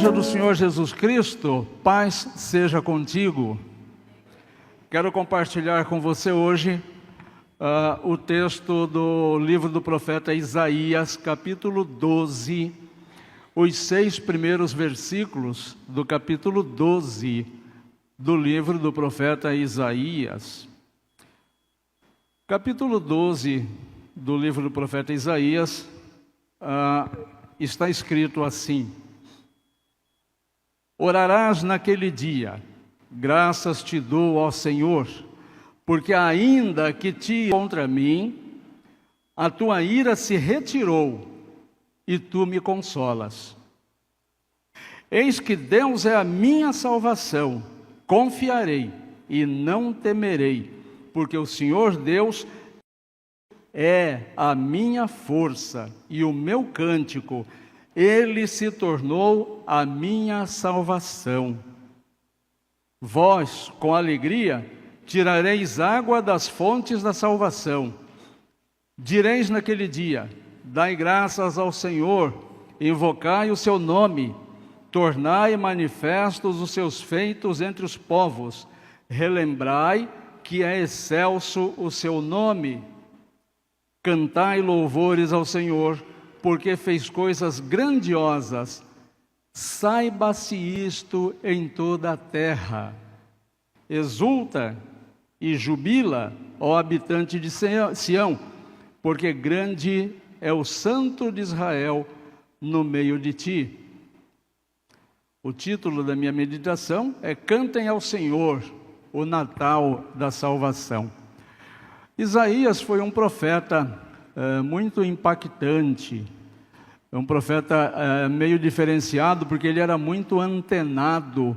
Igreja do Senhor Jesus Cristo, paz seja contigo. Quero compartilhar com você hoje o texto do livro do profeta Isaías, capítulo 12, os 6 primeiros versículos do capítulo 12 do livro do profeta Isaías. Capítulo 12 do livro do profeta Isaías está escrito assim: Orarás naquele dia, graças te dou, ó Senhor, porque ainda que te contra mim, a tua ira se retirou e tu me consolas. Eis que Deus é a minha salvação, confiarei e não temerei, porque o Senhor Deus é a minha força e o meu cântico. Ele se tornou a minha salvação. Vós, com alegria, tirareis água das fontes da salvação. Direis naquele dia: dai graças ao Senhor, invocai o seu nome, tornai manifestos os seus feitos entre os povos, relembrai que é excelso o seu nome. Cantai louvores ao Senhor, porque fez coisas grandiosas. Saiba-se isto em toda a terra. Exulta e jubila, ó habitante de Sião, porque grande é o Santo de Israel no meio de ti. O título da minha meditação é Cantem ao Senhor, o Natal da salvação. Isaías foi um profeta muito impactante, um profeta meio diferenciado, porque ele era muito antenado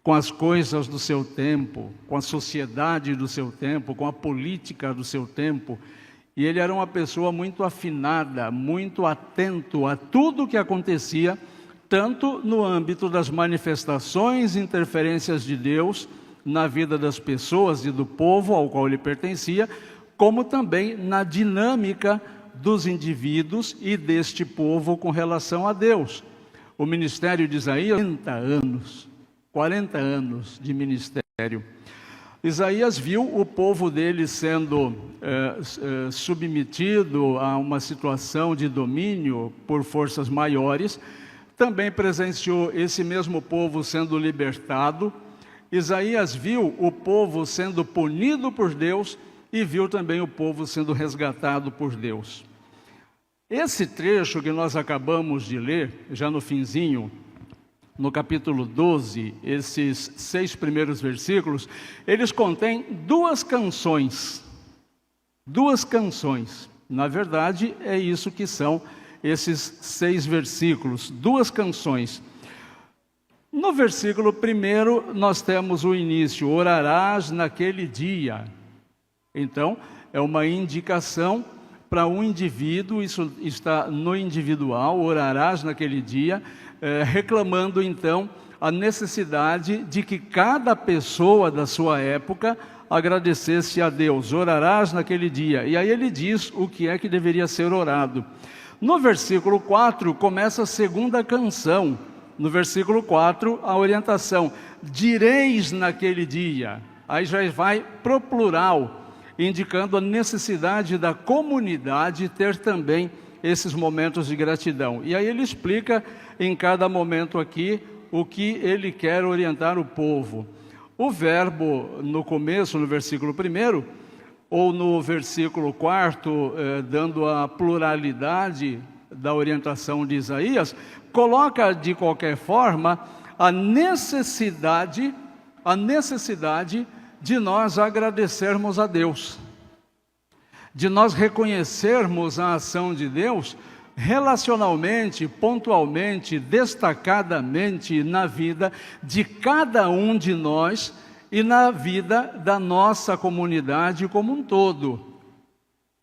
com as coisas do seu tempo, com a sociedade do seu tempo, com a política do seu tempo. E ele era uma pessoa muito afinada, muito atento a tudo o que acontecia, tanto no âmbito das manifestações e interferências de Deus na vida das pessoas e do povo ao qual ele pertencia, como também na dinâmica dos indivíduos e deste povo com relação a Deus. O ministério de Isaías, 40 anos de ministério. Isaías viu o povo dele sendo submetido a uma situação de domínio por forças maiores, também presenciou esse mesmo povo sendo libertado. Isaías viu o povo sendo punido por Deus e viu também o povo sendo resgatado por Deus. Esse trecho que nós acabamos de ler, já no finzinho, no capítulo 12, esses 6 primeiros versículos, eles contêm duas canções. Na verdade, é isso que são esses 6 versículos, 2 canções. No versículo 1, nós temos o início: orarás naquele dia. Então, é uma indicação para um indivíduo, isso está no individual, orarás naquele dia, reclamando então a necessidade de que cada pessoa da sua época agradecesse a Deus. Orarás naquele dia. E aí ele diz o que é que deveria ser orado. No versículo 4 começa a segunda canção. No versículo 4, a orientação: direis naquele dia. Aí já vai pro plural, indicando a necessidade da comunidade ter também esses momentos de gratidão. E aí ele explica em cada momento aqui o que ele quer orientar o povo. O verbo no começo, no versículo 1, ou no versículo 4, dando a pluralidade da orientação de Isaías, coloca de qualquer forma a necessidade de nós agradecermos a Deus, de nós reconhecermos a ação de Deus relacionalmente, pontualmente, destacadamente na vida de cada um de nós e na vida da nossa comunidade como um todo.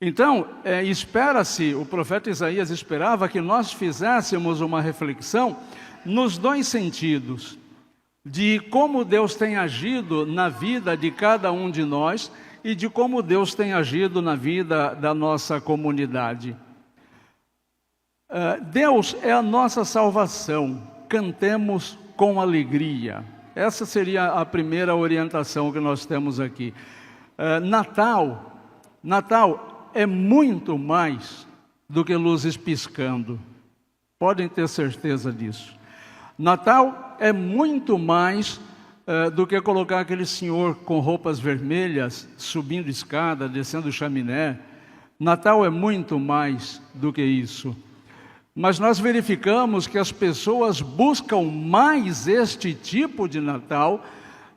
Então, espera-se, o profeta Isaías esperava que nós fizéssemos uma reflexão nos 2 sentidos, de como Deus tem agido na vida de cada um de nós e de como Deus tem agido na vida da nossa comunidade. Deus é a nossa salvação. cantemos com alegria. Essa seria a primeira orientação que nós temos aqui. Natal é muito mais do que luzes piscando. Podem ter certeza disso. Natal é muito mais do que colocar aquele senhor com roupas vermelhas, subindo escada, descendo chaminé. Natal é muito mais do que isso. Mas nós verificamos que as pessoas buscam mais este tipo de Natal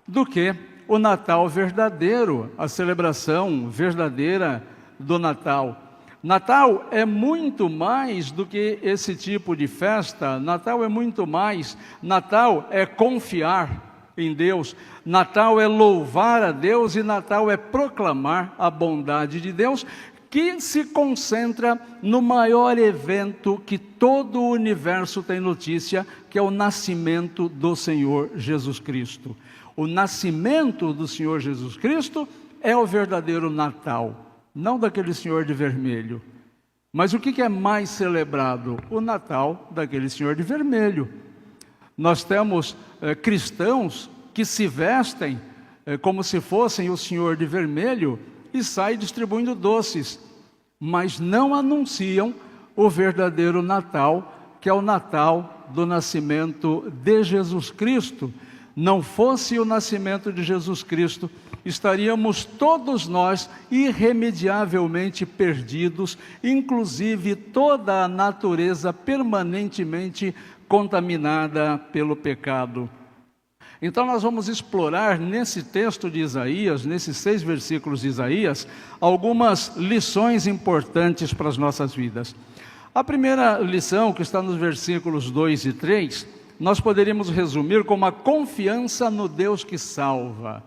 do que o Natal verdadeiro, a celebração verdadeira do Natal. Natal é muito mais do que esse tipo de festa. Natal é muito mais. Natal é confiar em Deus. Natal é louvar a Deus e Natal é proclamar a bondade de Deus, que se concentra no maior evento que todo o universo tem notícia, que é o nascimento do Senhor Jesus Cristo. O nascimento do Senhor Jesus Cristo é o verdadeiro Natal, não daquele senhor de vermelho. Mas o que é mais celebrado? O Natal daquele senhor de vermelho. Nós temos cristãos que se vestem como se fossem o senhor de vermelho e saem distribuindo doces, mas não anunciam o verdadeiro Natal, que é o Natal do nascimento de Jesus Cristo. Não fosse o nascimento de Jesus Cristo, estaríamos todos nós irremediavelmente perdidos, inclusive toda a natureza permanentemente contaminada pelo pecado. Então nós vamos explorar nesse texto de Isaías, nesses 6 versículos de Isaías, algumas lições importantes para as nossas vidas. A primeira lição, que está nos versículos 2 e 3, nós poderíamos resumir como a confiança no Deus que salva.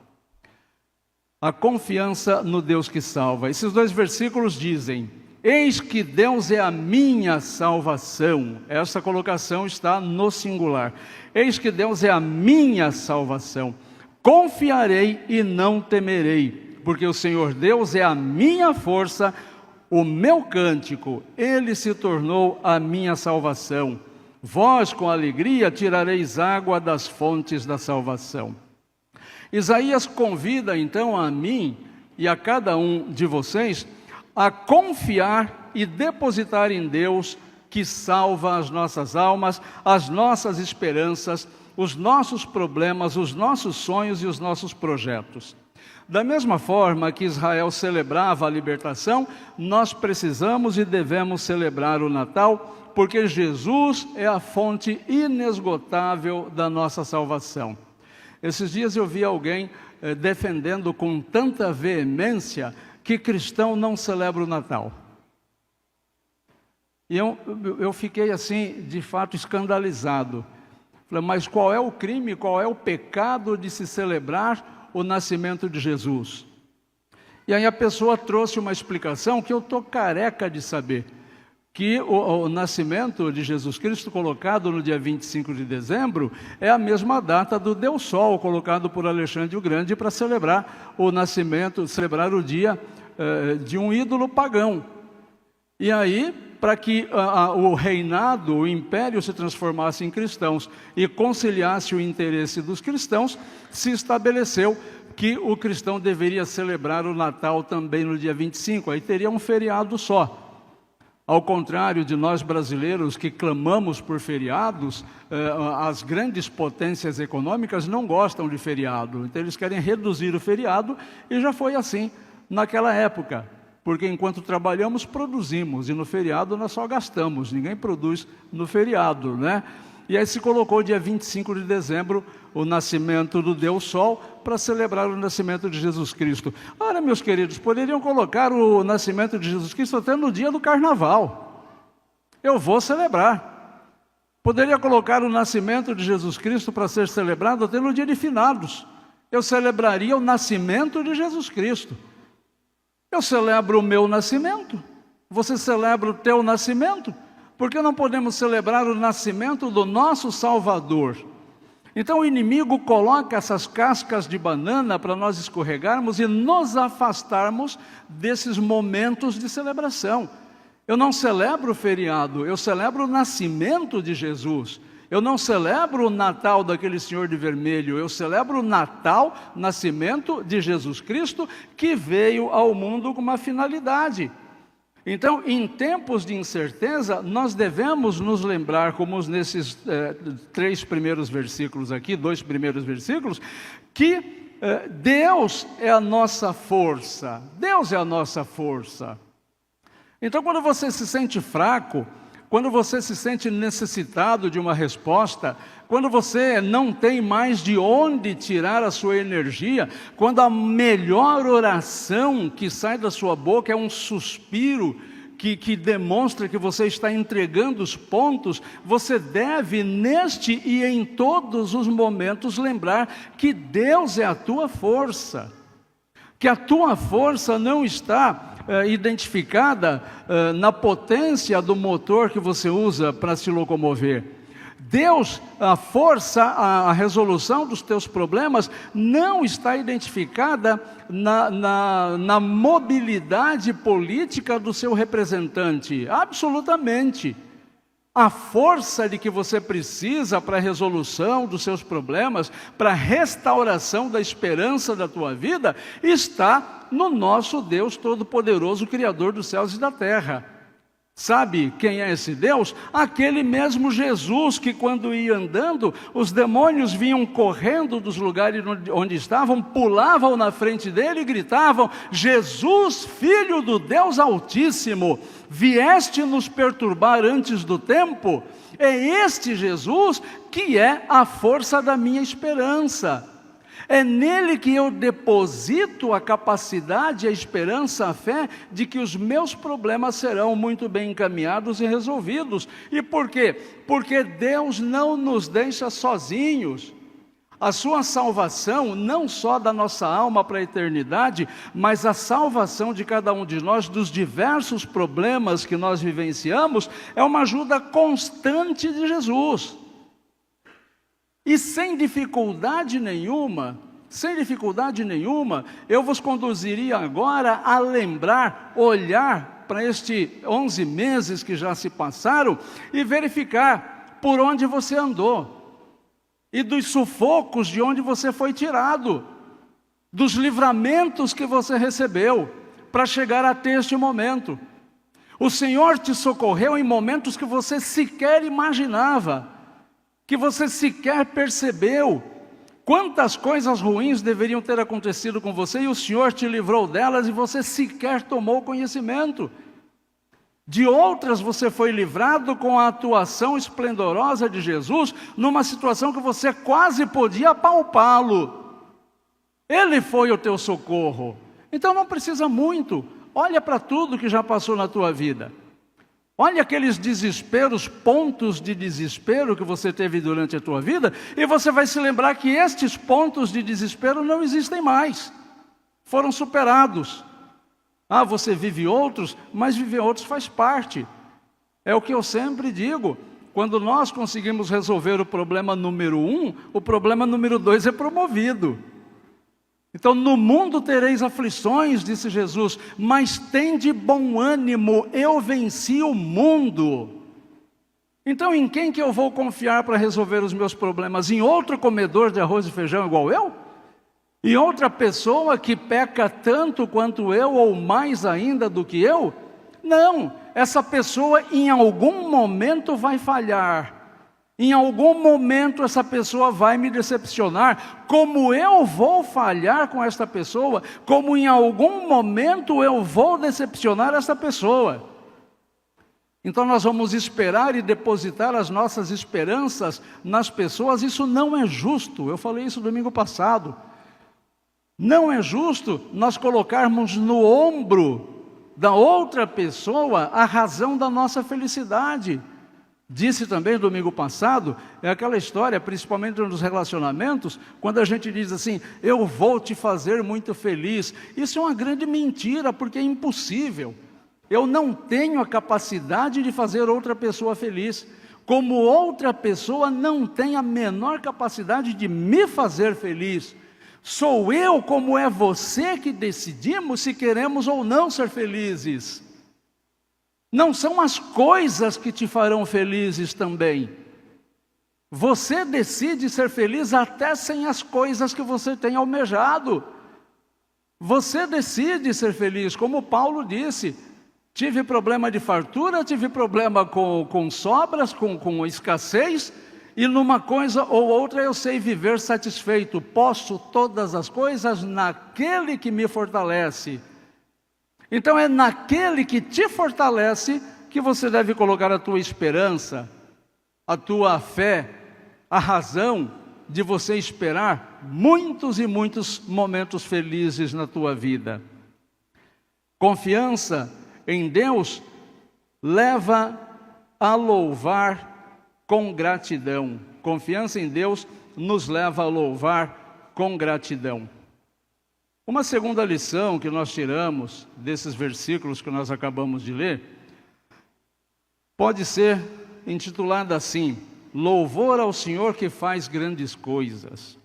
A confiança no Deus que salva. Esses 2 versículos dizem: eis que Deus é a minha salvação. Essa colocação está no singular. Eis que Deus é a minha salvação. Confiarei e não temerei, porque o Senhor Deus é a minha força, o meu cântico, Ele se tornou a minha salvação. Vós, com alegria, tirareis água das fontes da salvação. Isaías convida então a mim e a cada um de vocês a confiar e depositar em Deus, que salva as nossas almas, as nossas esperanças, os nossos problemas, os nossos sonhos e os nossos projetos. Da mesma forma que Israel celebrava a libertação, nós precisamos e devemos celebrar o Natal, porque Jesus é a fonte inesgotável da nossa salvação. Esses dias eu vi alguém defendendo com tanta veemência que cristão não celebra o Natal. E eu fiquei assim, de fato, escandalizado. Falei, mas qual é o crime, qual é o pecado de se celebrar o nascimento de Jesus? E aí a pessoa trouxe uma explicação que eu estou careca de saber. Que o nascimento de Jesus Cristo, colocado no dia 25 de dezembro, é a mesma data do Deus Sol, colocado por Alexandre o Grande para celebrar o nascimento, celebrar o dia de um ídolo pagão. E aí, para que o reinado, o império se transformasse em cristãos e conciliasse o interesse dos cristãos, se estabeleceu que o cristão deveria celebrar o Natal também no dia 25, aí teria um feriado só. Ao contrário de nós brasileiros que clamamos por feriados, as grandes potências econômicas não gostam de feriado, então eles querem reduzir o feriado, e já foi assim naquela época. Porque enquanto trabalhamos, produzimos, e no feriado nós só gastamos, ninguém produz no feriado, né? E aí se colocou dia 25 de dezembro, o nascimento do Deus Sol, para celebrar o nascimento de Jesus Cristo. Ora, meus queridos, poderiam colocar o nascimento de Jesus Cristo até no dia do carnaval. Eu vou celebrar. Poderia colocar o nascimento de Jesus Cristo para ser celebrado até no dia de finados. Eu celebraria o nascimento de Jesus Cristo. Eu celebro o meu nascimento, você celebra o teu nascimento, porque não podemos celebrar o nascimento do nosso Salvador. Então o inimigo coloca essas cascas de banana para nós escorregarmos e nos afastarmos desses momentos de celebração. Eu não celebro o feriado, eu celebro o nascimento de Jesus. Eu não celebro o Natal daquele senhor de vermelho, eu celebro o Natal, nascimento de Jesus Cristo, que veio ao mundo com uma finalidade. Então, em tempos de incerteza, nós devemos nos lembrar, como nesses 3 primeiros versículos aqui, 2 primeiros versículos, que Deus é a nossa força. Deus é a nossa força. Então, quando você se sente fraco, quando você se sente necessitado de uma resposta, quando você não tem mais de onde tirar a sua energia, quando a melhor oração que sai da sua boca é um suspiro que demonstra que você está entregando os pontos, você deve neste e em todos os momentos lembrar que Deus é a tua força, que a tua força não está identificada na potência do motor que você usa para se locomover. Deus, a força, a resolução dos teus problemas não está identificada na mobilidade política do seu representante, absolutamente. A força de que você precisa para a resolução dos seus problemas, para a restauração da esperança da tua vida, está no nosso Deus Todo-Poderoso, Criador dos céus e da terra. Sabe quem é esse Deus? Aquele mesmo Jesus que, quando ia andando, os demônios vinham correndo dos lugares onde estavam, pulavam na frente dele e gritavam: Jesus, Filho do Deus Altíssimo, vieste nos perturbar antes do tempo? É este Jesus que é a força da minha esperança. É nele que eu deposito a capacidade, a esperança, a fé de que os meus problemas serão muito bem encaminhados e resolvidos. E por quê? Porque Deus não nos deixa sozinhos. A sua salvação, não só da nossa alma para a eternidade, mas a salvação de cada um de nós dos diversos problemas que nós vivenciamos, é uma ajuda constante de Jesus. E sem dificuldade nenhuma, eu vos conduziria agora a lembrar, olhar para estes 11 meses que já se passaram e verificar por onde você andou e dos sufocos de onde você foi tirado, dos livramentos que você recebeu para chegar até este momento. O Senhor te socorreu em momentos que você sequer imaginava, que você sequer percebeu. Quantas coisas ruins deveriam ter acontecido com você e o Senhor te livrou delas e você sequer tomou conhecimento. De outras você foi livrado com a atuação esplendorosa de Jesus numa situação que você quase podia apalpá-lo. Ele foi o teu socorro. Então não precisa muito. Olha para tudo que já passou na tua vida. Olha aqueles desesperos, pontos de desespero que você teve durante a tua vida, e você vai se lembrar que estes pontos de desespero não existem mais. Foram superados. Você vive outros, mas viver outros faz parte. É o que eu sempre digo. Quando nós conseguimos resolver o problema número 1, o problema número 2 é promovido. Então, no mundo tereis aflições, disse Jesus, mas tende bom ânimo, eu venci o mundo. Então, em quem que eu vou confiar para resolver os meus problemas? Em outro comedor de arroz e feijão igual eu? Em outra pessoa que peca tanto quanto eu, ou mais ainda do que eu? Não, essa pessoa em algum momento vai falhar. Em algum momento essa pessoa vai me decepcionar, como eu vou falhar com esta pessoa, como em algum momento eu vou decepcionar esta pessoa. Então nós vamos esperar e depositar as nossas esperanças nas pessoas, isso não é justo, eu falei isso domingo passado. Não é justo nós colocarmos no ombro da outra pessoa a razão da nossa felicidade. Disse também domingo passado, é aquela história, principalmente nos relacionamentos, quando a gente diz assim, eu vou te fazer muito feliz. Isso é uma grande mentira, porque é impossível. Eu não tenho a capacidade de fazer outra pessoa feliz, como outra pessoa não tem a menor capacidade de me fazer feliz. Sou eu, como é você, que decidimos se queremos ou não ser felizes. Não são as coisas que te farão felizes também. Você decide ser feliz até sem as coisas que você tem almejado. Você decide ser feliz, como Paulo disse. Tive problema de fartura, tive problema com sobras, com escassez, e numa coisa ou outra eu sei viver satisfeito. Posso todas as coisas naquele que me fortalece. Então é naquele que te fortalece que você deve colocar a tua esperança, a tua fé, a razão de você esperar muitos e muitos momentos felizes na tua vida. Confiança em Deus leva a louvar com gratidão. Confiança em Deus nos leva a louvar com gratidão. Uma segunda lição que nós tiramos desses versículos que nós acabamos de ler, pode ser intitulada assim: Louvor ao Senhor que faz grandes coisas.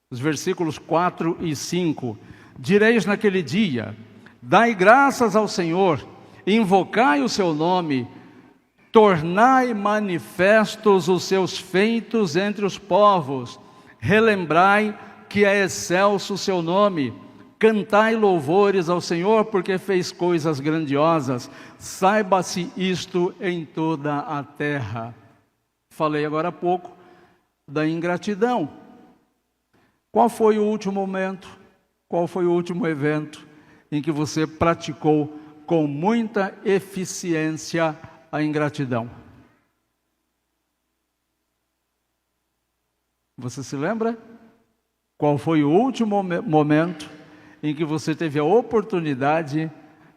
Os versículos 4 e 5. Direis naquele dia: dai graças ao Senhor, invocai o seu nome, tornai manifestos os seus feitos entre os povos, relembrai que é excelso o seu nome, cantai louvores ao Senhor porque fez coisas grandiosas, saiba-se isto em toda a terra. Falei agora há pouco da ingratidão. Qual foi o último momento, qual foi o último evento em que você praticou com muita eficiência a ingratidão? Você se lembra? Qual foi o último momento em que você teve a oportunidade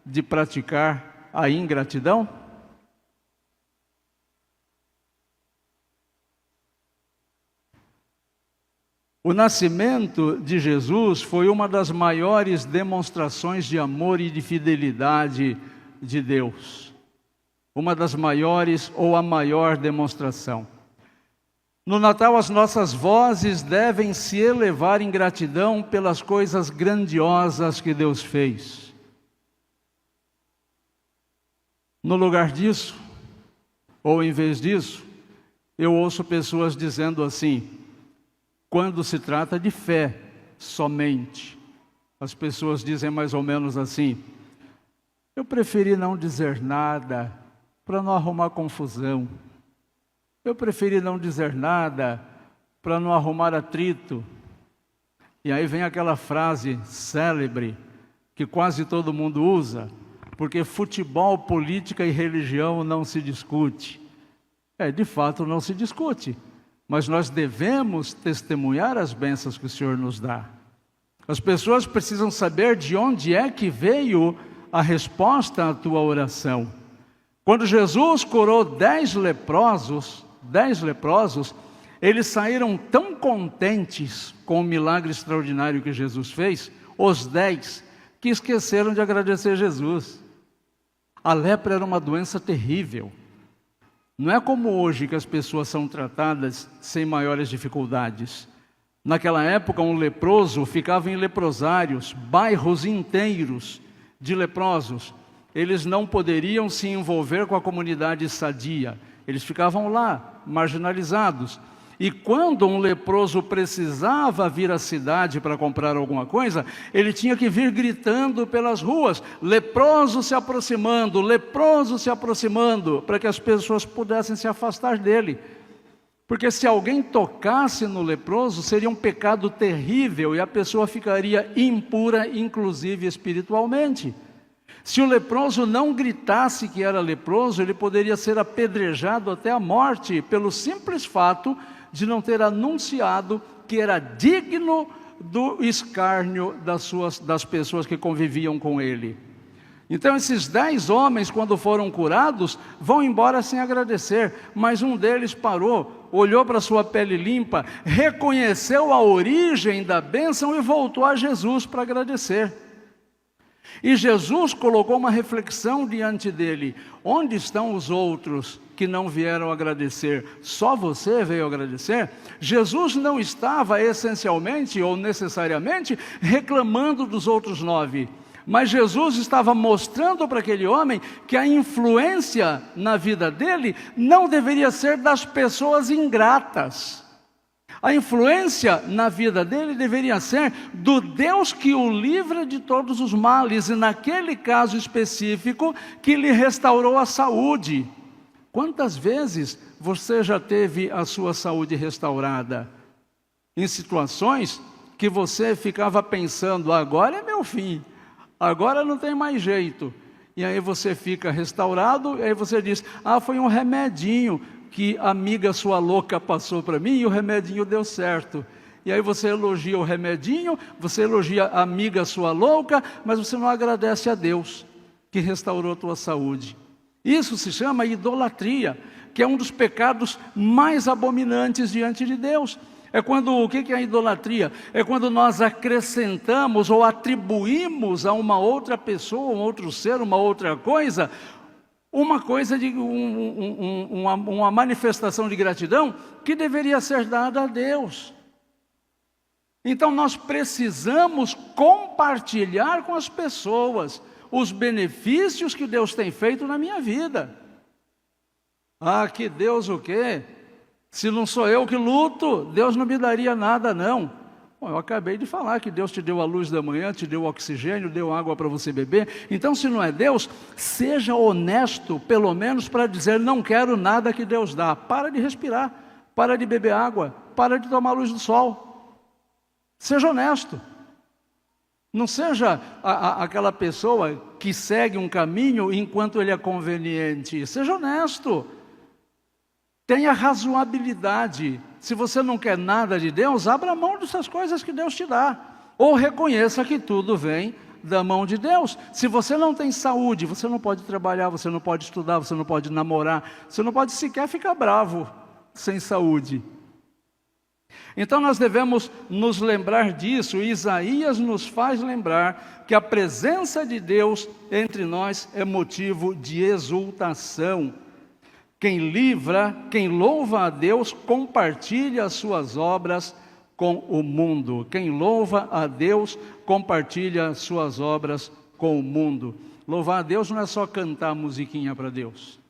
de praticar a ingratidão? O nascimento de Jesus foi uma das maiores demonstrações de amor e de fidelidade de Deus. Uma das maiores ou a maior demonstração. No Natal, as nossas vozes devem se elevar em gratidão pelas coisas grandiosas que Deus fez. No lugar disso, ou em vez disso, eu ouço pessoas dizendo assim: quando se trata de fé somente, as pessoas dizem mais ou menos assim: eu preferi não dizer nada para não arrumar confusão. Eu preferi não dizer nada para não arrumar atrito. E aí vem aquela frase célebre que quase todo mundo usa: porque futebol, política e religião não se discute. De fato não se discute. Mas nós devemos testemunhar as bênçãos que o Senhor nos dá. As pessoas precisam saber de onde é que veio a resposta à tua oração. Quando Jesus curou 10 leprosos, eles saíram tão contentes com o milagre extraordinário que Jesus fez, os 10, que esqueceram de agradecer Jesus. A lepra era uma doença terrível. Não é como hoje que as pessoas são tratadas sem maiores dificuldades. Naquela época, um leproso ficava em leprosários, bairros inteiros de leprosos. Eles não poderiam se envolver com a comunidade sadia. Eles ficavam lá, marginalizados. E quando um leproso precisava vir à cidade para comprar alguma coisa, ele tinha que vir gritando pelas ruas: leproso se aproximando, para que as pessoas pudessem se afastar dele. Porque se alguém tocasse no leproso, seria um pecado terrível e a pessoa ficaria impura, inclusive espiritualmente. Se o leproso não gritasse que era leproso, ele poderia ser apedrejado até a morte, pelo simples fato de não ter anunciado que era digno do escárnio das pessoas que conviviam com ele. Então esses 10 homens, quando foram curados, vão embora sem agradecer, mas um deles parou, olhou para sua pele limpa, reconheceu a origem da bênção e voltou a Jesus para agradecer. E Jesus colocou uma reflexão diante dele: onde estão os outros que não vieram agradecer? Só você veio agradecer? Jesus não estava essencialmente ou necessariamente reclamando dos outros 9, mas Jesus estava mostrando para aquele homem que a influência na vida dele não deveria ser das pessoas ingratas, A influência na vida dele deveria ser do Deus que o livra de todos os males, e naquele caso específico, que lhe restaurou a saúde. Quantas vezes você já teve a sua saúde restaurada? Em situações que você ficava pensando, agora é meu fim, agora não tem mais jeito. E aí você fica restaurado, e aí você diz, foi um remedinho que a amiga sua louca passou para mim e o remedinho deu certo. E aí você elogia o remedinho, você elogia a amiga sua louca, mas você não agradece a Deus que restaurou a tua saúde. Isso se chama idolatria, que é um dos pecados mais abominantes diante de Deus. O que é a idolatria? É quando nós acrescentamos ou atribuímos a uma outra pessoa, um outro ser, uma outra coisa, uma coisa de uma manifestação de gratidão que deveria ser dada a Deus. Então nós precisamos compartilhar com as pessoas os benefícios que Deus tem feito na minha vida. Que Deus o quê? Se não sou eu que luto, Deus não me daria nada não. Eu acabei de falar que Deus te deu a luz da manhã, te deu oxigênio, deu água para você beber. Então, se não é Deus, seja honesto, pelo menos para dizer, não quero nada que Deus dá. Para de respirar, para de beber água, para de tomar luz do sol. Seja honesto. Não seja aquela pessoa que segue um caminho enquanto ele é conveniente. Seja honesto. Tenha razoabilidade. Se você não quer nada de Deus, abra mão dessas coisas que Deus te dá. Ou reconheça que tudo vem da mão de Deus. Se você não tem saúde, você não pode trabalhar, você não pode estudar, você não pode namorar, você não pode sequer ficar bravo sem saúde. Então nós devemos nos lembrar disso. Isaías nos faz lembrar que a presença de Deus entre nós é motivo de exultação. Quem livra, quem louva a Deus, compartilha as suas obras com o mundo. Quem louva a Deus, compartilha as suas obras com o mundo. Louvar a Deus não é só cantar musiquinha para Deus.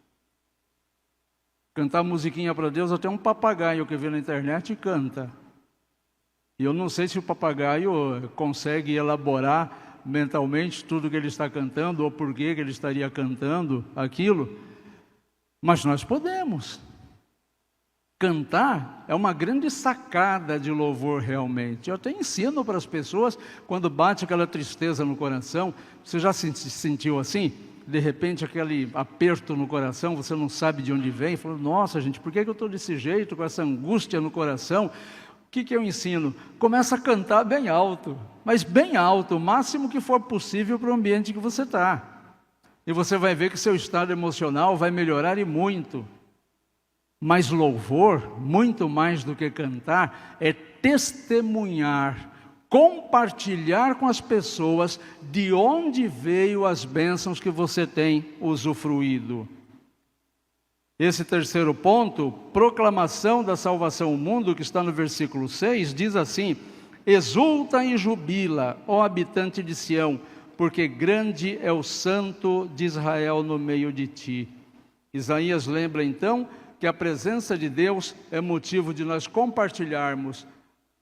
Cantar musiquinha para Deus, até um papagaio que vê na internet canta. E eu não sei se o papagaio consegue elaborar mentalmente tudo que ele está cantando, ou por que ele estaria cantando aquilo. Mas nós podemos. Cantar é uma grande sacada de louvor realmente. Eu até ensino para as pessoas, quando bate aquela tristeza no coração, você já se sentiu assim? De repente aquele aperto no coração, você não sabe de onde vem, falou, nossa gente, por que eu estou desse jeito, com essa angústia no coração? O que eu ensino? Começa a cantar bem alto, mas bem alto, o máximo que for possível para o ambiente que você está. E você vai ver que seu estado emocional vai melhorar e muito. Mas louvor, muito mais do que cantar, é testemunhar, compartilhar com as pessoas de onde veio as bênçãos que você tem usufruído. Esse terceiro ponto, proclamação da salvação ao mundo, que está no versículo 6, diz assim, exulta e jubila, ó habitante de Sião, porque grande é o santo de Israel no meio de ti. Isaías lembra então que a presença de Deus é motivo de nós compartilharmos.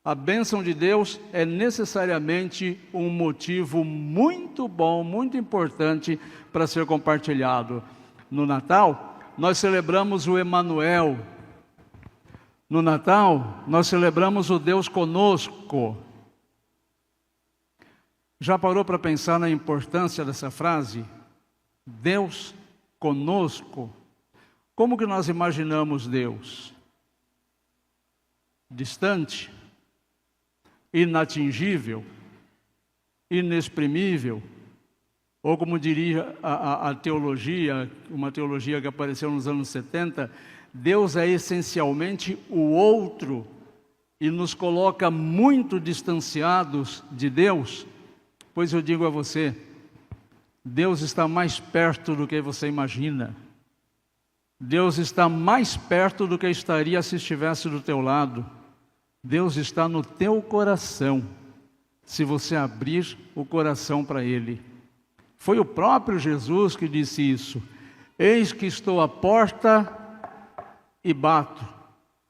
A bênção de Deus é necessariamente um motivo muito bom, muito importante para ser compartilhado. No Natal, nós celebramos o Emanuel. No Natal, nós celebramos o Deus conosco. Já parou para pensar na importância dessa frase? Deus conosco. Como que nós imaginamos Deus? Distante? Inatingível? Inexprimível? Ou como diria a teologia, uma teologia que apareceu nos anos 70, Deus é essencialmente o outro e nos coloca muito distanciados de Deus. Pois eu digo a você, Deus está mais perto do que você imagina. Deus está mais perto do que estaria se estivesse do teu lado. Deus está no teu coração, se você abrir o coração para Ele. Foi o próprio Jesus que disse isso. Eis que estou à porta e bato.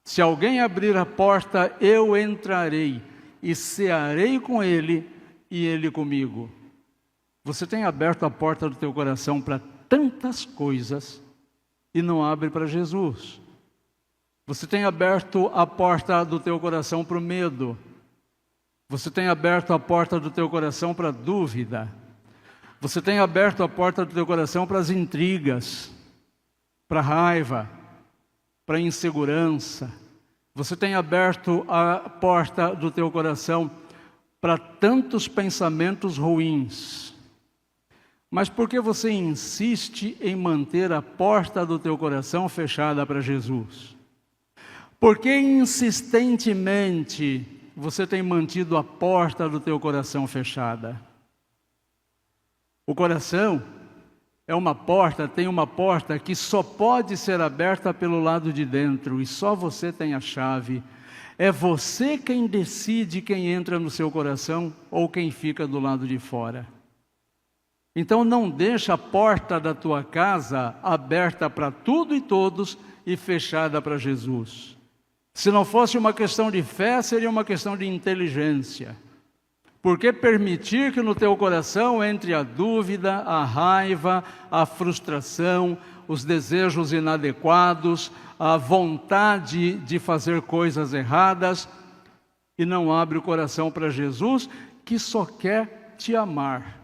Se alguém abrir a porta, eu entrarei e cearei com ele e ele comigo. Você tem aberto a porta do teu coração para tantas coisas e não abre para Jesus. Você tem aberto a porta do teu coração para o medo. Você tem aberto a porta do teu coração para a dúvida. Você tem aberto a porta do teu coração para as intrigas, para a raiva, para a insegurança. Você tem aberto a porta do teu coração para tantos pensamentos ruins. Mas por que você insiste em manter a porta do teu coração fechada para Jesus? Por que insistentemente você tem mantido a porta do teu coração fechada? O coração é uma porta, tem uma porta que só pode ser aberta pelo lado de dentro e só você tem a chave. É você quem decide quem entra no seu coração ou quem fica do lado de fora. Então não deixa a porta da tua casa aberta para tudo e todos e fechada para Jesus. Se não fosse uma questão de fé, seria uma questão de inteligência. Por que permitir que no teu coração entre a dúvida, a raiva, a frustração, os desejos inadequados, a vontade de fazer coisas erradas e não abre o coração para Jesus, que só quer te amar?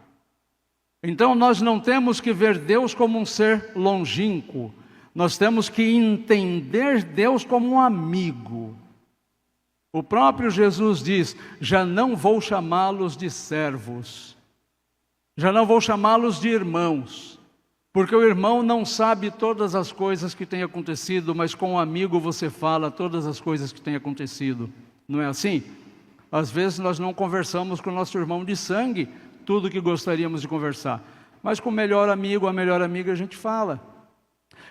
Então nós não temos que ver Deus como um ser longínquo, nós temos que entender Deus como um amigo. O próprio Jesus diz: já não vou chamá-los de servos, já não vou chamá-los de irmãos, porque o irmão não sabe todas as coisas que têm acontecido, mas com um amigo você fala todas as coisas que têm acontecido. Não é assim? Às vezes nós não conversamos com o nosso irmão de sangue tudo que gostaríamos de conversar, mas com o melhor amigo, a melhor amiga a gente fala.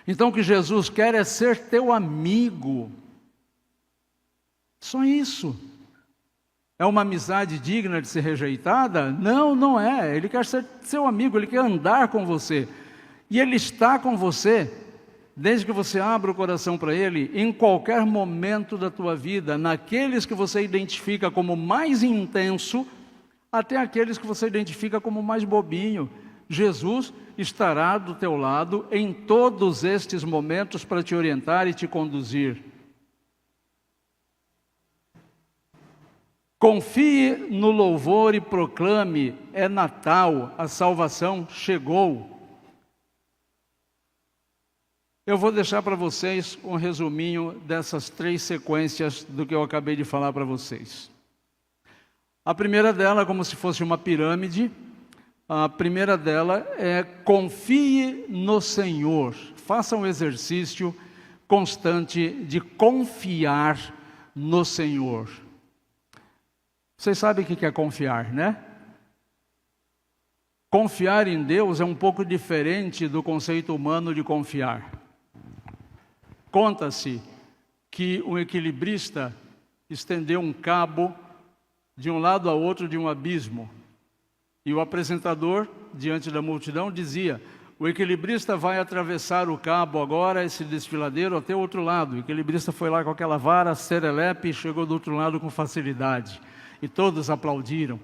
Então o que Jesus quer é ser teu amigo. Só isso. É uma amizade digna de ser rejeitada? Não, não é. Ele quer ser seu amigo, ele quer andar com você. E ele está com você, desde que você abra o coração para ele, em qualquer momento da tua vida, naqueles que você identifica como mais intenso, até aqueles que você identifica como mais bobinho. Jesus estará do teu lado em todos estes momentos para te orientar e te conduzir. Confie no louvor e proclame: é Natal, a salvação chegou. Eu vou deixar para vocês um resuminho dessas 3 sequências do que eu acabei de falar para vocês. A primeira dela, como se fosse uma pirâmide, a primeira dela é: confie no Senhor. Faça um exercício constante de confiar no Senhor. Vocês sabem o que é confiar, né? Confiar em Deus é um pouco diferente do conceito humano de confiar. Conta-se que um equilibrista estendeu um cabo de um lado a outro de um abismo. E o apresentador, diante da multidão, dizia: o equilibrista vai atravessar o cabo agora, esse desfiladeiro, até o outro lado. O equilibrista foi lá com aquela vara, serelepe, e chegou do outro lado com facilidade. E todos aplaudiram.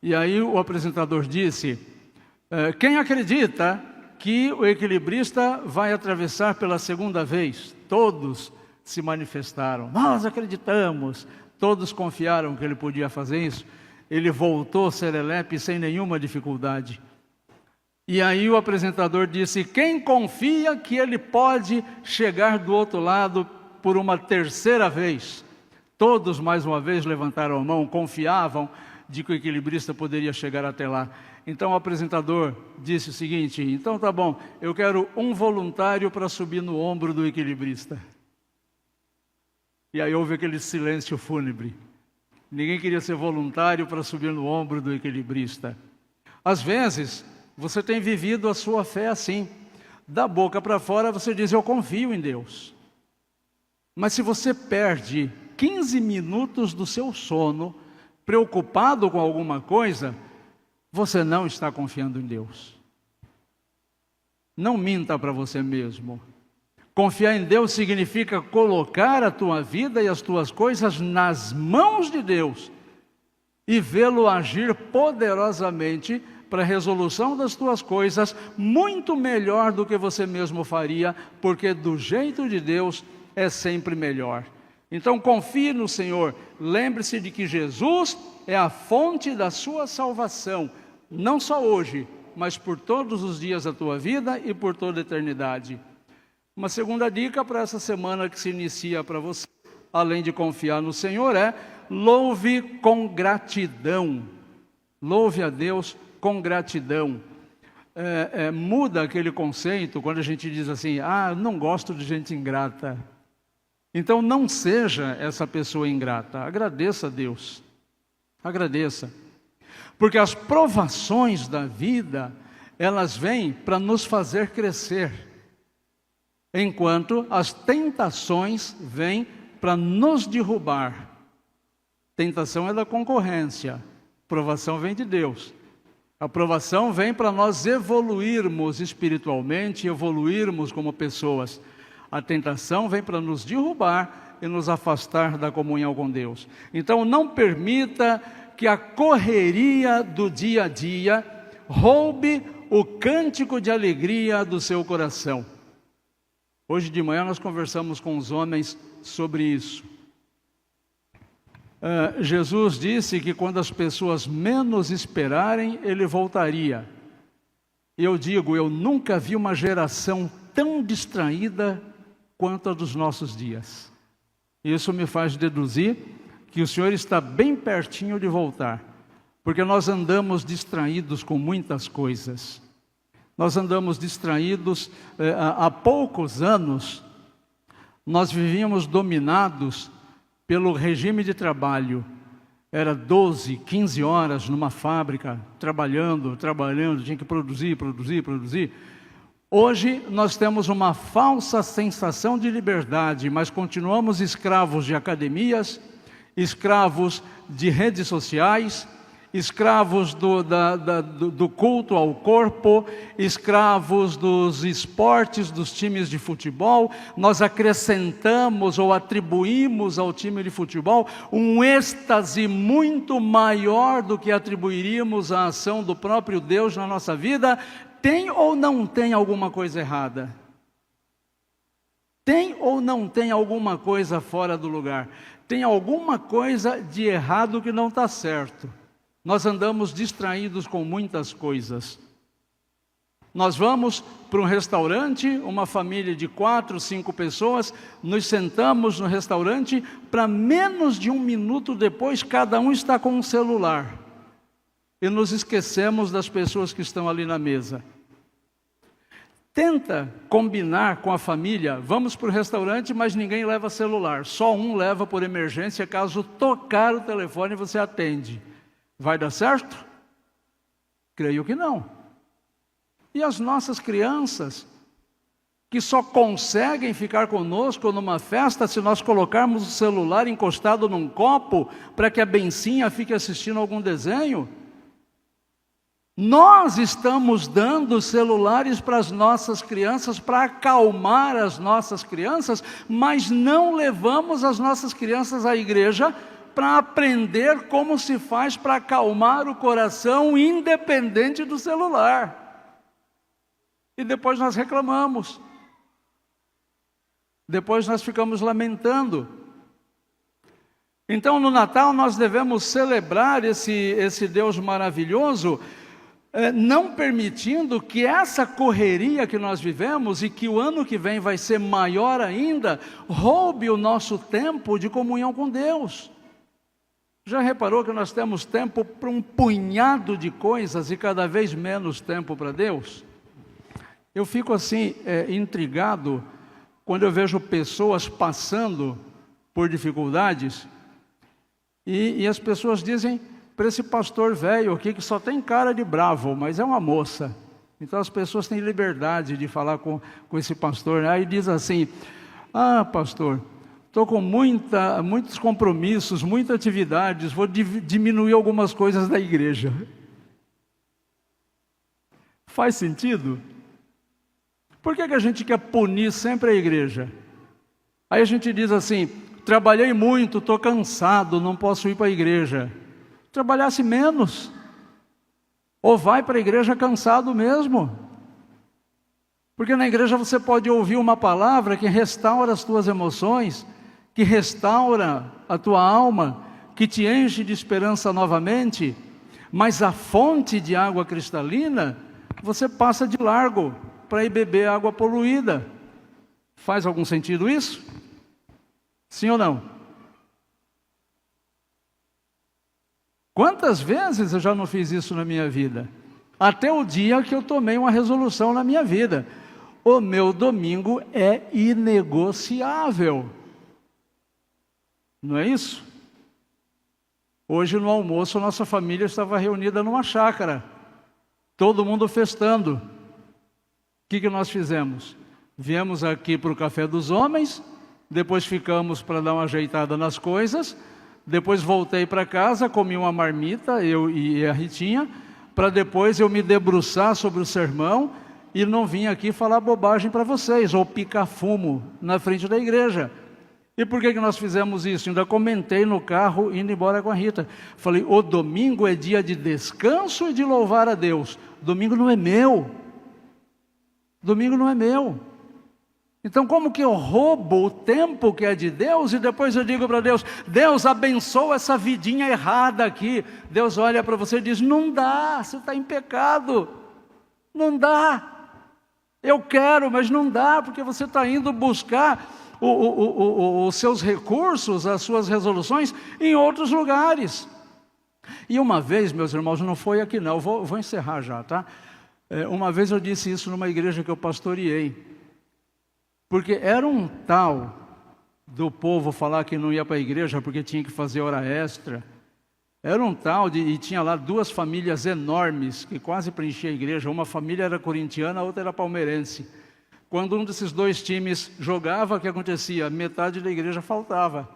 E aí o apresentador disse: quem acredita que o equilibrista vai atravessar pela segunda vez? Todos se manifestaram. Nós acreditamos. Todos confiaram que ele podia fazer isso. Ele voltou serelepe sem nenhuma dificuldade. E aí o apresentador disse: quem confia que ele pode chegar do outro lado por uma terceira vez? Todos, mais uma vez, levantaram a mão, confiavam de que o equilibrista poderia chegar até lá. Então o apresentador disse o seguinte: então tá bom, eu quero um voluntário para subir no ombro do equilibrista. E aí houve aquele silêncio fúnebre. Ninguém queria ser voluntário para subir no ombro do equilibrista. Às vezes, você tem vivido a sua fé assim. Da boca para fora você diz: eu confio em Deus. Mas se você perde 15 minutos do seu sono, preocupado com alguma coisa, você não está confiando em Deus. Não minta para você mesmo. Confiar em Deus significa colocar a tua vida e as tuas coisas nas mãos de Deus e vê-lo agir poderosamente para a resolução das tuas coisas, muito melhor do que você mesmo faria, porque do jeito de Deus é sempre melhor. Então confie no Senhor, lembre-se de que Jesus é a fonte da sua salvação, não só hoje, mas por todos os dias da tua vida e por toda a eternidade. Uma segunda dica para essa semana que se inicia para você, além de confiar no Senhor, é louve com gratidão. Louve a Deus com gratidão. Muda aquele conceito quando a gente diz assim, não gosto de gente ingrata. Então não seja essa pessoa ingrata, agradeça a Deus. Agradeça. Porque as provações da vida, elas vêm para nos fazer crescer. Enquanto as tentações vêm para nos derrubar. Tentação é da concorrência, provação vem de Deus. A provação vem para nós evoluirmos espiritualmente, evoluirmos como pessoas. A tentação vem para nos derrubar e nos afastar da comunhão com Deus. Então não permita que a correria do dia a dia roube o cântico de alegria do seu coração. Hoje de manhã nós conversamos com os homens sobre isso. Jesus disse que quando as pessoas menos esperarem, Ele voltaria. E eu digo, eu nunca vi uma geração tão distraída quanto a dos nossos dias. Isso me faz deduzir que o Senhor está bem pertinho de voltar, porque nós andamos distraídos com muitas coisas. Nós andamos distraídos, há poucos anos, nós vivíamos dominados pelo regime de trabalho. Era 12, 15 horas numa fábrica, trabalhando, tinha que produzir. Hoje nós temos uma falsa sensação de liberdade, mas continuamos escravos de academias, escravos de redes sociais, escravos do culto ao corpo, escravos dos esportes, dos times de futebol. Nós acrescentamos ou atribuímos ao time de futebol um êxtase muito maior do que atribuiríamos à ação do próprio Deus na nossa vida. Tem ou não tem alguma coisa errada? Tem ou não tem alguma coisa fora do lugar? Tem alguma coisa de errado que não está certo. Nós andamos distraídos com muitas coisas. Nós vamos para um restaurante, uma família de 4, 5 pessoas, nos sentamos no restaurante, para menos de 1 minuto depois, cada um está com um celular. E nos esquecemos das pessoas que estão ali na mesa. Tenta combinar com a família, vamos para o restaurante, mas ninguém leva celular. Só um leva por emergência, caso tocar o telefone você atende. Vai dar certo? Creio que não. E as nossas crianças, que só conseguem ficar conosco numa festa se nós colocarmos o celular encostado num copo para que a bencinha fique assistindo algum desenho? Nós estamos dando celulares para as nossas crianças, para acalmar as nossas crianças, mas não levamos as nossas crianças à igreja para aprender como se faz para acalmar o coração independente do celular. E depois nós reclamamos. Depois nós ficamos lamentando. Então no Natal nós devemos celebrar esse Deus maravilhoso, não permitindo que essa correria que nós vivemos e que o ano que vem vai ser maior ainda, roube o nosso tempo de comunhão com Deus. Já reparou que nós temos tempo para um punhado de coisas e cada vez menos tempo para Deus? Eu fico assim, intrigado, quando eu vejo pessoas passando por dificuldades e as pessoas dizem para esse pastor velho aqui que só tem cara de bravo, mas é uma moça. Então as pessoas têm liberdade de falar com esse pastor, né? Aí diz assim, pastor, estou com muitos compromissos, muitas atividades, vou diminuir algumas coisas da igreja. Faz sentido? Por que a gente quer punir sempre a igreja? Aí a gente diz assim: trabalhei muito, estou cansado, não posso ir para a igreja. Trabalhasse menos. Ou vai para a igreja cansado mesmo. Porque na igreja você pode ouvir uma palavra que restaura as tuas emoções, que restaura a tua alma, que te enche de esperança novamente, mas a fonte de água cristalina, você passa de largo para ir beber água poluída. Faz algum sentido isso? Sim ou não? Quantas vezes eu já não fiz isso na minha vida? Até o dia que eu tomei uma resolução na minha vida: o meu domingo é inegociável. Não é isso? Hoje no almoço nossa família estava reunida numa chácara, todo mundo festando. O que nós fizemos? Viemos aqui para o Café dos Homens, depois ficamos para dar uma ajeitada nas coisas, depois voltei para casa, comi uma marmita, eu e a Ritinha, para depois eu me debruçar sobre o sermão e não vim aqui falar bobagem para vocês, ou picar fumo na frente da igreja. E por que nós fizemos isso? Ainda comentei no carro, indo embora com a Rita. Falei: o domingo é dia de descanso e de louvar a Deus. Domingo não é meu. Domingo não é meu. Então como que eu roubo o tempo que é de Deus e depois eu digo para Deus: Deus, abençoa essa vidinha errada aqui. Deus olha para você e diz: não dá, você está em pecado. Não dá. Eu quero, mas não dá, porque você está indo buscar os seus recursos, as suas resoluções em outros lugares. E uma vez, meus irmãos, não foi aqui não, vou encerrar já, tá? Uma vez eu disse isso numa igreja que eu pastoreei, porque era um tal do povo falar que não ia para a igreja porque tinha que fazer hora extra. Era um tal e tinha lá duas famílias enormes que quase preenchiam a igreja. Uma família era corintiana, a outra era palmeirense. Quando um desses dois times jogava, o que acontecia? Metade da igreja faltava.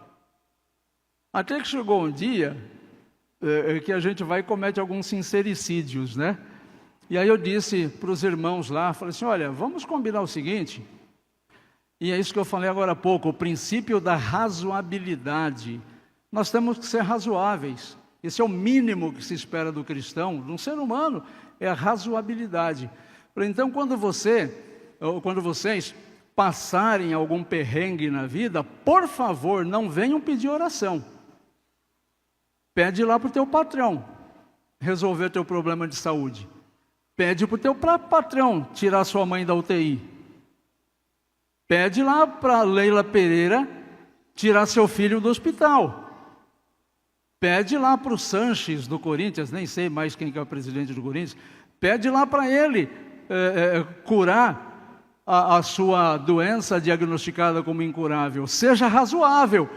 Até que chegou um dia que a gente vai e comete alguns sincericídios, né? E aí eu disse para os irmãos lá, falei assim: olha, vamos combinar o seguinte, e é isso que eu falei agora há pouco, o princípio da razoabilidade. Nós temos que ser razoáveis. Esse é o mínimo que se espera do cristão, de um ser humano, é a razoabilidade. Então, quando vocês passarem algum perrengue na vida, por favor, não venham pedir oração. Pede lá para o teu patrão resolver teu problema de saúde. Pede para o teu patrão tirar sua mãe da UTI. Pede lá para a Leila Pereira tirar seu filho do hospital. Pede lá para o Sanches do Corinthians, nem sei mais quem que é o presidente do Corinthians, pede lá para ele curar a sua doença diagnosticada como incurável. Seja razoável.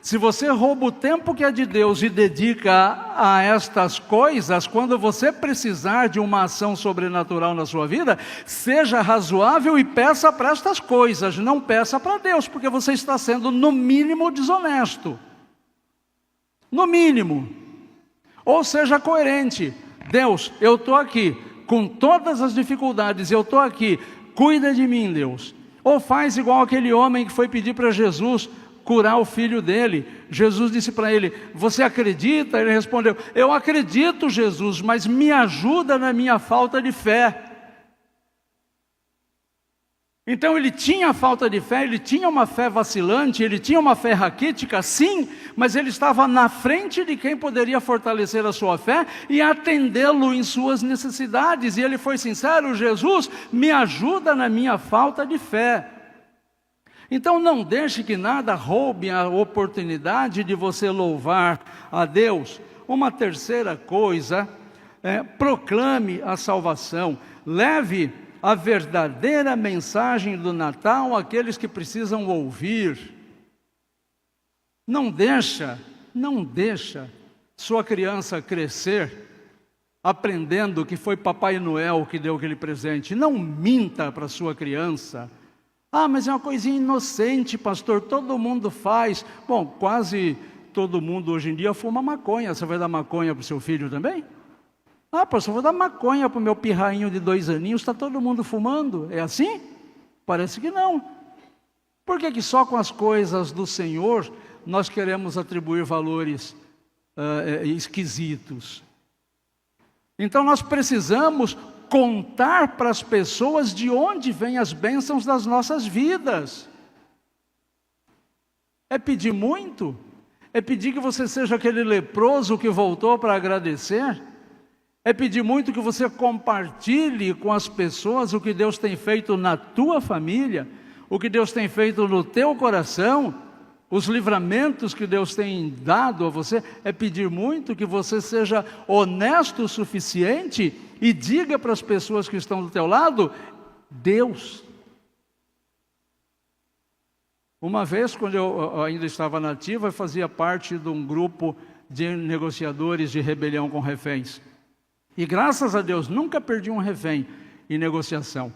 Se você rouba o tempo que é de Deus e dedica a estas coisas, quando você precisar de uma ação sobrenatural na sua vida, seja razoável e peça para estas coisas, não peça para Deus, porque você está sendo no mínimo desonesto. No mínimo. Ou seja coerente. Deus, eu estou aqui, com todas as dificuldades, eu estou aqui, cuida de mim, Deus. Ou faz igual aquele homem que foi pedir para Jesus curar o filho dele. Jesus disse para ele: você acredita? Ele respondeu: eu acredito, Jesus, mas me ajuda na minha falta de fé. Então ele tinha falta de fé, ele tinha uma fé vacilante, ele tinha uma fé raquítica, sim, mas ele estava na frente de quem poderia fortalecer a sua fé e atendê-lo em suas necessidades. E ele foi sincero: Jesus, me ajuda na minha falta de fé. Então não deixe que nada roube a oportunidade de você louvar a Deus. Uma terceira coisa, proclame a salvação. Leve a verdadeira mensagem do Natal àqueles que precisam ouvir. Não deixa sua criança crescer aprendendo que foi Papai Noel que deu aquele presente. Não minta para sua criança. Ah, mas é uma coisinha inocente, pastor, todo mundo faz. Bom, quase todo mundo hoje em dia fuma maconha. Você vai dar maconha para o seu filho também? Ah, pastor, vou dar maconha para o meu pirrainho de 2 aninhos, está todo mundo fumando. É assim? Parece que não. Por que só com as coisas do Senhor nós queremos atribuir valores esquisitos? Então nós precisamos contar para as pessoas de onde vêm as bênçãos das nossas vidas. É pedir muito? É pedir que você seja aquele leproso que voltou para agradecer? É pedir muito que você compartilhe com as pessoas o que Deus tem feito na tua família, o que Deus tem feito no teu coração, os livramentos que Deus tem dado a você? É pedir muito que você seja honesto o suficiente e diga para as pessoas que estão do teu lado: Deus. Uma vez, quando eu ainda estava na ativa, eu fazia parte de um grupo de negociadores de rebelião com reféns. E graças a Deus, nunca perdi um refém em negociação.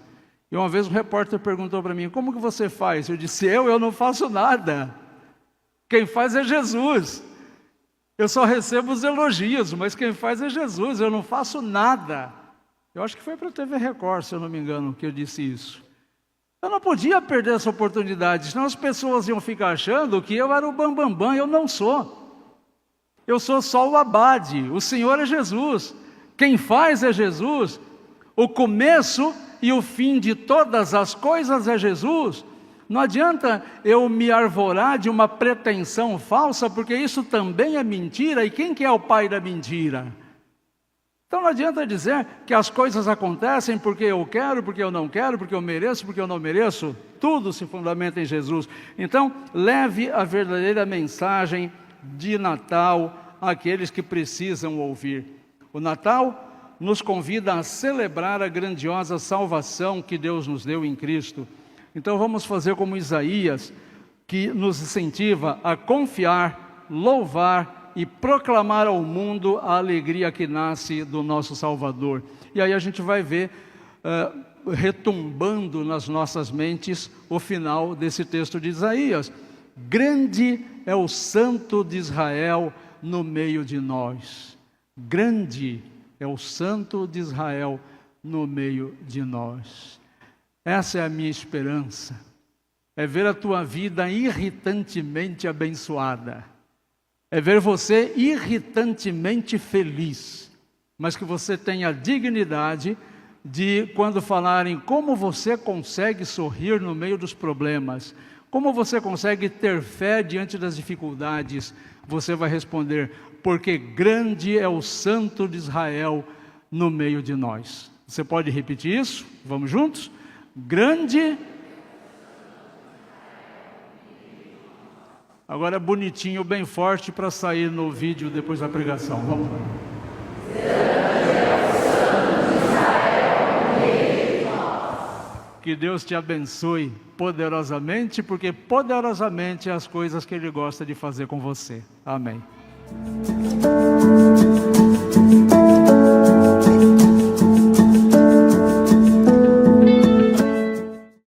E uma vez um repórter perguntou para mim: como que você faz? Eu disse: eu não faço nada. Quem faz é Jesus. Eu só recebo os elogios, mas quem faz é Jesus. Eu não faço nada. Eu acho que foi para a TV Record, se eu não me engano, que eu disse isso. Eu não podia perder essa oportunidade, senão as pessoas iam ficar achando que eu era o bambambam. Eu não sou. Eu sou só o abade. O Senhor é Jesus. Quem faz é Jesus. O começo e o fim de todas as coisas é Jesus. Não adianta eu me arvorar de uma pretensão falsa, porque isso também é mentira. E quem que é o pai da mentira? Então não adianta dizer que as coisas acontecem porque eu quero, porque eu não quero, porque eu mereço, porque eu não mereço. Tudo se fundamenta em Jesus. Então, leve a verdadeira mensagem de Natal àqueles que precisam ouvir. O Natal nos convida a celebrar a grandiosa salvação que Deus nos deu em Cristo. Então vamos fazer como Isaías, que nos incentiva a confiar, louvar e proclamar ao mundo a alegria que nasce do nosso Salvador. E aí a gente vai ver retumbando nas nossas mentes o final desse texto de Isaías. Grande é o Santo de Israel no meio de nós. Grande é o Santo de Israel no meio de nós. Essa é a minha esperança, é ver a tua vida irritantemente abençoada, é ver você irritantemente feliz, mas que você tenha a dignidade de, quando falarem como você consegue sorrir no meio dos problemas, como você consegue ter fé diante das dificuldades, você vai responder: porque grande é o Santo de Israel no meio de nós. Você pode repetir isso? Vamos juntos? Grande. Agora é bonitinho, bem forte, para sair no vídeo depois da pregação. Vamos lá. Que Deus te abençoe poderosamente, porque poderosamente é as coisas que Ele gosta de fazer com você. Amém.